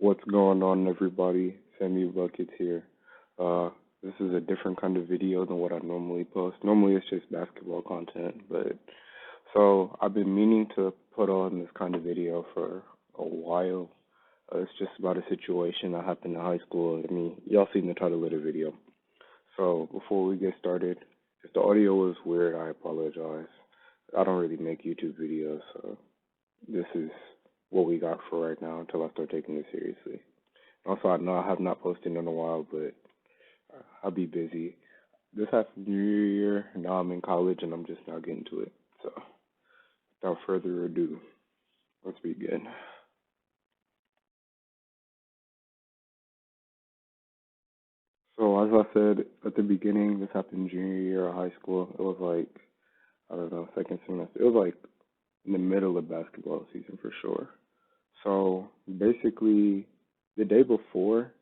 What's going on, everybody? Sammy Buckets here. Uh, this is a different kind of video than what I normally post. Normally, it's just basketball content, but so I've been meaning to put on this kind of video for a while. It's just about a situation that happened in high school. I mean, y'all seen the title of the video. So before we get started, if the audio is weird, I apologize. I don't really make YouTube videos, so this is what we got for right now until I start taking it seriously. Also, I know I have not posted in a while, but I'll be busy. This happened New Year. Now I'm in college and I'm just now getting to it. So, without further ado, let's begin. So, as I said at the beginning, this happened junior year of high school. It was like, I don't know, second semester. It was like in the middle of basketball season for sure. So, basically, the day before,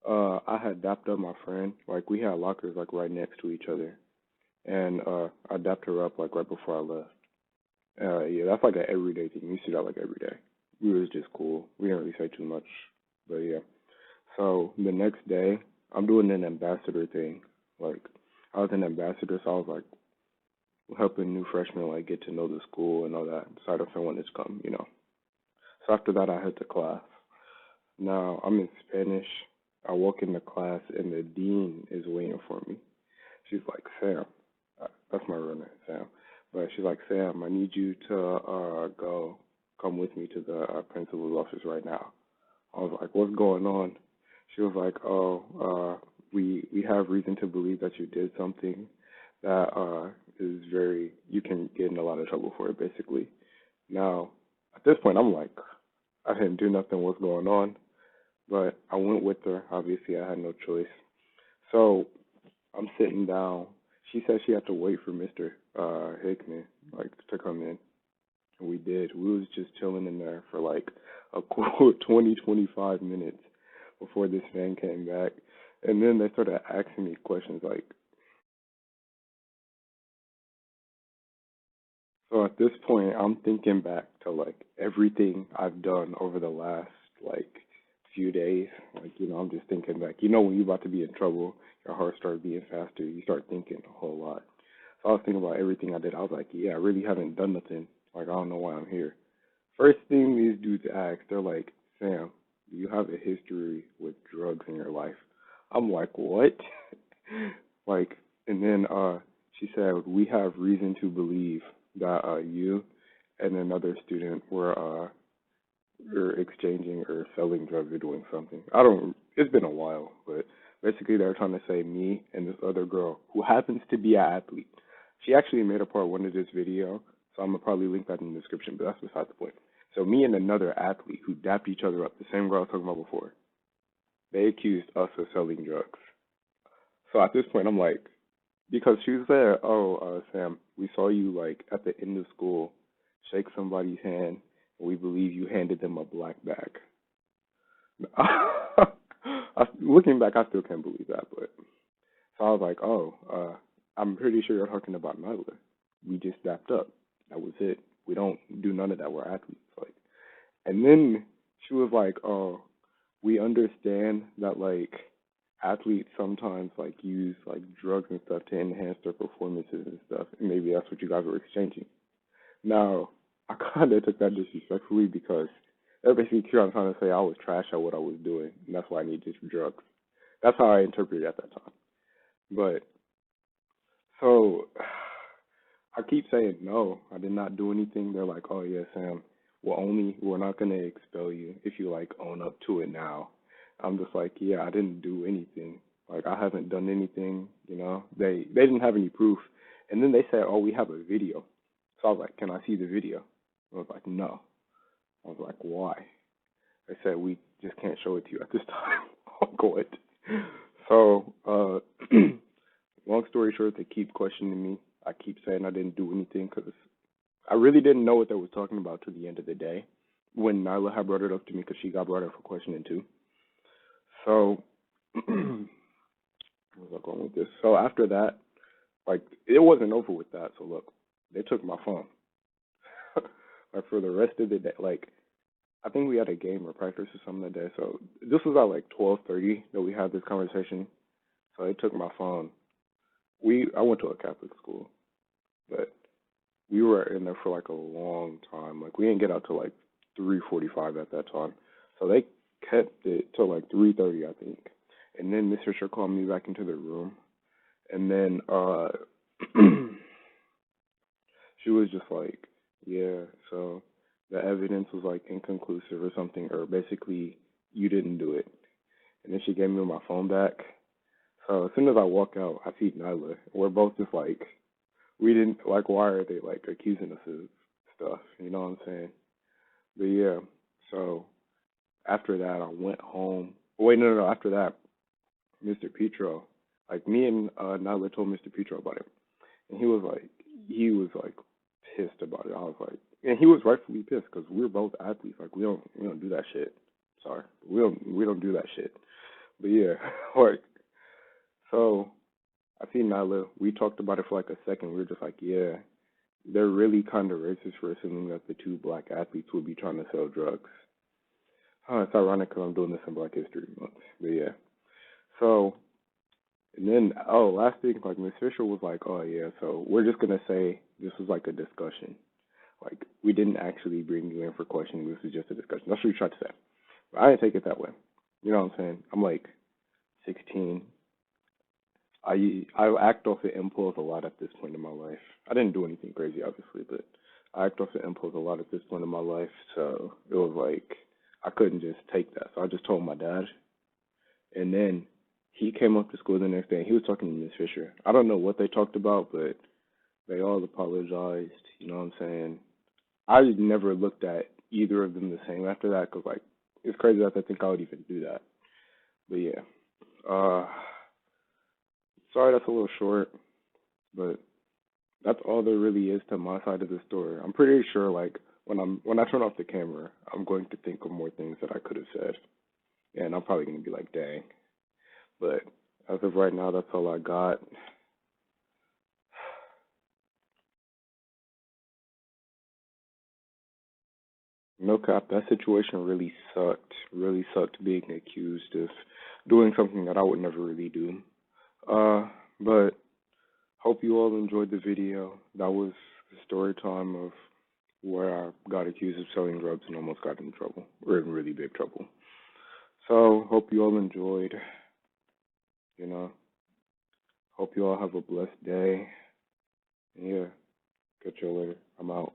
I had dapped up my friend. Like we had lockers like right next to each other, and I dapped her up like right before I left. Yeah, that's like an everyday thing. We see that like every day. We was just cool. We didn't really say too much, but yeah. So the next day, I'm doing an ambassador thing. Like I was an ambassador, so I was like helping new freshmen like get to know the school and all that. Side of when it's come. So after that, I head to class. Now I'm in Spanish. I walk into class and the dean is waiting for me. She's like, Sam, that's my real name, Sam. But she's like, Sam, I need you to come with me to the principal's office right now. I was like, what's going on? She was like, oh, we have reason to believe that you did something that is you can get in a lot of trouble for it, basically. Now, at this point, I'm like, I didn't do nothing. What's going on? But I went with her. Obviously, I had no choice. So I'm sitting down. She said she had to wait for Mr. Hickman, like, to come in. And we did. We was just chilling in there for like a cool 20, 25 minutes before this man came back. And then they started asking me questions like, so at this point, I'm thinking back to like everything I've done over the last like few days. Like, I'm just thinking back. When you're about to be in trouble, your heart starts beating faster. You start thinking a whole lot. So I was thinking about everything I did. I was like, yeah, I really haven't done nothing. Like, I don't know why I'm here. First thing these dudes ask, they're like, Sam, do you have a history with drugs in your life? I'm like, what? Like, and then she said, we have reason to believe that you and another student were exchanging or selling drugs or doing something. It's been a while, but basically they're trying to say me and this other girl who happens to be an athlete. She actually made a part one of this video, so I'm gonna probably link that in the description, but that's beside the point. So me and another athlete who dapped each other up, the same girl I was talking about before, they accused us of selling drugs. So at this point I'm like, because she said, oh, Sam, we saw you like at the end of school shake somebody's hand, and we believe you handed them a black bag. Looking back, I still can't believe that, but so I was like, oh, I'm pretty sure you're talking about Nyla. We just dapped up. That was it. We don't do none of that. We're athletes. Like, and then she was like, oh, we understand that like athletes sometimes like use like drugs and stuff to enhance their performances and stuff, and maybe that's what you guys were exchanging. Now, I kind of took that disrespectfully because they're basically trying to say I was trash at what I was doing, and that's why I needed drugs. That's how I interpreted it at that time. But so I keep saying no, I did not do anything. They're like, oh yeah, Sam, we're not gonna expel you if you like own up to it now. I'm just like, yeah, I didn't do anything. Like I haven't done anything. They didn't have any proof. And then they said, oh, we have a video. So I was like, can I see the video? I was like, no. I was like, why? They said we just can't show it to you at this time. I'm like, so, long story short, they keep questioning me. I keep saying I didn't do anything because I really didn't know what they were talking about to the end of the day when Nyla had brought it up to me because she got brought up for questioning too. So, where was I going with this? So after that, like, it wasn't over with that. So look, they took my phone. Like for the rest of the day, like I think we had a game or practice or something that day. So this was at like 12:30 that we had this conversation. So they took my phone. I went to a Catholic school, but we were in there for like a long time. Like we didn't get out till like 3:45 at that time. So they kept it till like 3:30, I think. And then Miss Fisher called me back into the room, and then she was just like, yeah, so the evidence was like inconclusive or something, or basically you didn't do it. And then she gave me my phone back. So as soon as I walk out, I see Nyla. We're both just like, we didn't like. Why are they like accusing us of stuff? You know what I'm saying? But yeah. So after that, I went home. Wait, no, no, no. After that, Mr. Petro, like me and Nyla told Mr. Petro about it, and he was like pissed about it. I was like, and he was rightfully pissed because we're both athletes. Like we don't do that shit. Sorry, we don't do that shit. But yeah, like so I see Nyla. We talked about it for like a second. We were just like, yeah, they're really kind of racist for assuming that the two black athletes would be trying to sell drugs. It's ironic because I'm doing this in Black History Month. But yeah. So, and then, oh, last thing, like Miss Fisher was like, oh yeah, so we're just gonna say this was like a discussion. Like we didn't actually bring you in for questioning. This was just a discussion. That's what you tried to say. But I didn't take it that way. You know what I'm saying? I'm like 16. I act off the impulse a lot at this point in my life. I didn't do anything crazy, obviously, but I act off the impulse a lot at this point in my life. So it was like I couldn't just take that. So I just told my dad, and then he came up to school the next day and he was talking to Miss Fisher. I don't know what they talked about, but they all apologized. You know what I'm saying? I never looked at either of them the same after that because like it's crazy that they think I would even do that. But yeah, uh, sorry that's a little short, but that's all there really is to my side of the story. I'm pretty sure like when I turn off the camera, I'm going to think of more things that I could have said, and I'm probably gonna be like, dang. But as of right now, that's all I got. No cap, that situation really sucked. Really sucked being accused of doing something that I would never really do. But hope you all enjoyed the video. That was the story time of where I got accused of selling drugs and almost got in trouble, or in really big trouble. So, hope you all enjoyed. You know, hope you all have a blessed day. And yeah, catch you later. I'm out.